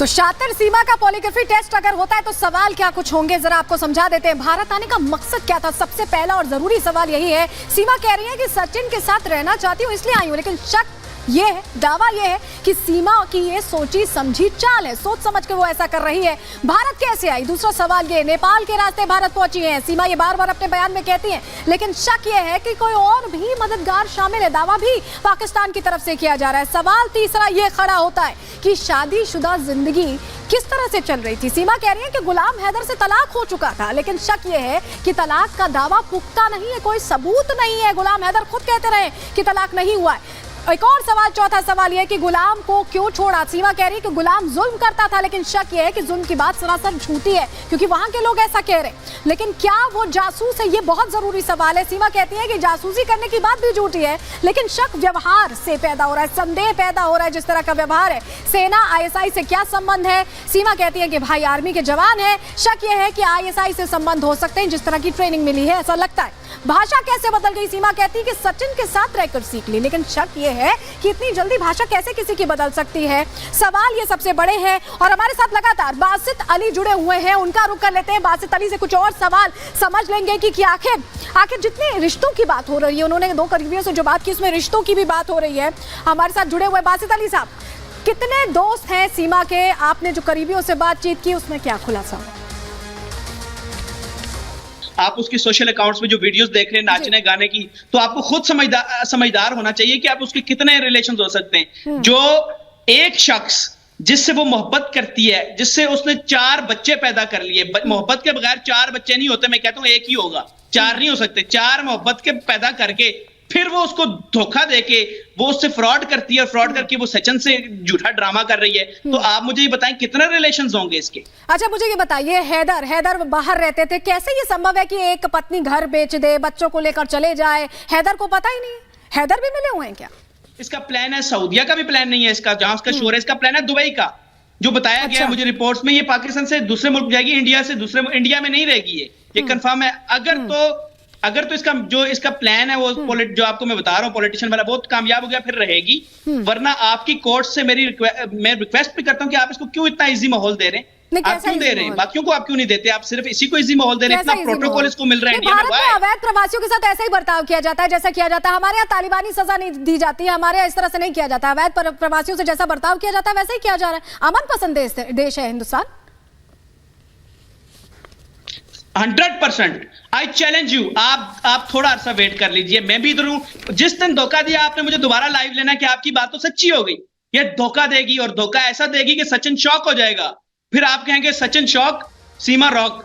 तो शातिर सीमा का पॉलीग्राफी टेस्ट अगर होता है तो सवाल क्या कुछ होंगे, जरा आपको समझा देते हैं। भारत आने का मकसद क्या था? सबसे पहला और जरूरी सवाल यही है। सीमा कह रही है कि सचिन के साथ रहना चाहती हूँ इसलिए आई हूँ, लेकिन शक ये है, दावा ये है कि सीमा की ये सोची समझी चाल है, सोच समझ के वो ऐसा कर रही है। भारत कैसे आई? दूसरा सवाल ये, नेपाल के रास्ते भारत पहुंची है। सीमा ये बार बार अपने बयान में कहती हैं, लेकिन शक ये है कि कोई और भी मददगार शामिल है। दावा भी पाकिस्तान की तरफ से किया जा रहा है। सवाल तीसरा ये खड़ा होता है कि शादीशुदा जिंदगी किस तरह से चल रही थी। सीमा कह रही है कि गुलाम हैदर से तलाक हो चुका था, लेकिन शक ये है कि तलाक का दावा पुख्ता नहीं है, कोई सबूत नहीं है। गुलाम हैदर खुद कहते रहे कि तलाक नहीं हुआ है। एक और सवाल, चौथा सवाल यह कि गुलाम को क्यों छोड़ा। सीमा कह रही है कि गुलाम जुल्म करता था, लेकिन शक यह है कि जुल्म की बात सरासर झूठी है, क्योंकि वहां के लोग ऐसा कह रहे हैं। लेकिन क्या वो जासूस है? ये बहुत जरूरी सवाल है। सीमा कहती है कि जासूसी करने की बात भी झूठी है, लेकिन शक व्यवहार से पैदा हो रहा है, संदेह पैदा हो रहा है। जिस तरह का व्यवहार है, सेना आईएसआई से क्या संबंध है? सीमा कहती है कि भाई आर्मी के जवान है। शक यह है कि आईएसआई से संबंध हो सकते हैं, जिस तरह की ट्रेनिंग मिली है ऐसा लगता है। भाषा कैसे बदल गई? सीमा कहती है कि सचिन के साथ रहकर सीख ली, लेकिन शक ये है कि इतनी जल्दी भाषा कैसे किसी की बदल सकती है। सवाल ये सबसे बड़े हैं और हमारे साथ लगातार बासित अली जुड़े हुए हैं, उनका रुख कर लेते हैं। बासित अली से कुछ और सवाल समझ लेंगे कि आखिर जितने रिश्तों की बात हो रही है, उन्होंने दो करीबियों से जो बात की उसमें रिश्तों की भी बात हो रही है। हमारे साथ जुड़े हुए बासित अली साहब, कितने दोस्त हैं सीमा के? आपने जो करीबियों से बातचीत की उसमें क्या खुलासा? आप उसके सोशल अकाउंट्स में जो वीडियोस देख रहे हैं नाचने गाने की, तो आपको खुद समझदार होना चाहिए कि आप उसके कितने रिलेशंस हो सकते हैं। जो एक शख्स जिससे वो मोहब्बत करती है, जिससे उसने 4 बच्चे पैदा कर लिए, मोहब्बत के बगैर 4 बच्चे नहीं होते, मैं कहता हूं एक ही होगा, 4 नहीं हो सकते। 4 मोहब्बत के पैदा करके फिर वो उसको धोखा देके वो उससे फ्रॉड करती है, और फ्रॉड करके वो सचिन से झूठा ड्रामा कर रही है। तो आप मुझे ये बताएं कितने रिलेशंस होंगे इसके? अच्छा मुझे ये बताइए, हैदर बाहर रहते थे, कैसे ये संभव है कि एक पत्नी घर बेच दे, बच्चों को लेकर चले जाए? हैदर को पता ही नहीं? हैदर भी मिले हुए हैं क्या? इसका प्लान है, सऊदिया का भी प्लान नहीं है इसका, जहां उसका शोर है। इसका प्लान है दुबई का, जो बताया गया है मुझे रिपोर्ट्स में। ये पाकिस्तान से दूसरे मुल्क जाएगी, इंडिया में नहीं रहेगी, ये कंफर्म है। अगर तो इसका प्लान है, वो जो आपको मैं बता रहा हूँ पॉलिटिशियन वाला, बहुत कामयाब हो गया फिर रहेगी। वरना आपकी कोर्ट से मैं रिक्वेस्ट भी करता हूँ कि आप इसको क्यों इतना इजी माहौल दे रहे हैं? आप क्यों दे रहे हैं? बाकियों को आप क्यों नहीं देते? आप सिर्फ इसी को इजी माहौल दे रहे हैं। इतना प्रोटोकॉल इसको मिल रहा है इंडिया में। अवैध प्रवासियों के साथ ऐसा ही बर्ताव किया जाता है जैसा किया जाता है। हमारे यहाँ तालिबानी सजा नहीं दी जाती है, हमारे यहाँ इस तरह से नहीं किया जाता। अवैध प्रवासियों से जैसा बर्ताव किया जाता है वैसा ही किया जा रहा है। अमन पसंद देश है हिंदुस्तान। 100% I challenge you. आप थोड़ा अरसा वेट कर लीजिए, मैं भी इधर हूं। जिस दिन धोखा दिया आपने मुझे, दोबारा लाइव लेना कि आपकी बात तो सच्ची हो गई। ये धोखा देगी, और धोखा ऐसा देगी कि सचिन शॉक हो जाएगा। फिर आप कहेंगे सचिन शॉक, सीमा रॉक।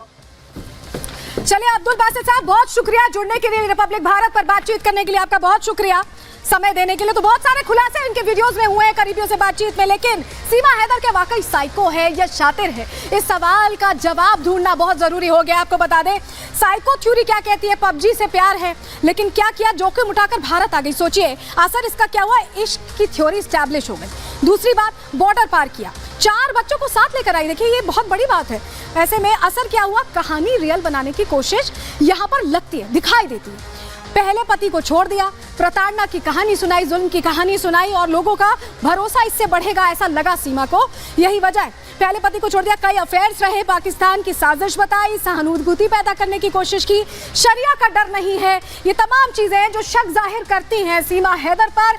चलिए अब्दुल बासित साहब, बहुत शुक्रिया जुड़ने के लिए, रिपब्लिक भारत पर बातचीत करने के लिए आपका बहुत शुक्रिया, समय देने के लिए। तो बहुत सारे खुलासे इनके वीडियोस में हुए हैं करीबियों से बातचीत में, लेकिन सीमा हैदर क्या वाकई साइको है या शातिर है? इस सवाल का जवाब ढूंढना बहुत जरूरी हो गया। आपको बता दें, साइको थ्योरी क्या कहती है? पबजी से प्यार है, लेकिन क्या किया? जोखिम उठाकर भारत आ गई। सोचिए असर इसका क्या हुआ? इश्क की थ्योरी स्टैब्लिश हो गई। दूसरी बात, बॉर्डर पार किया, 4 बच्चों को साथ लेकर आई। देखिए ये बहुत बड़ी बात है। ऐसे में असर क्या हुआ? कहानी रियल बनाने की कोशिश यहाँ पर लगती है, दिखाई देती है। पहले पति को छोड़ दिया, प्रताड़ना की कहानी सुनाई, जुल्म की कहानी सुनाई, और लोगों का भरोसा इससे बढ़ेगा ऐसा लगा सीमा को। यही वजह है, पहले पति को छोड़ दिया, कई अफेयर्स रहे, पाकिस्तान की साजिश बताई, सहानुभूति पैदा करने की कोशिश की, शरिया का डर नहीं है। ये तमाम चीजें जो शक जाहिर करती हैं सीमा हैदर पर।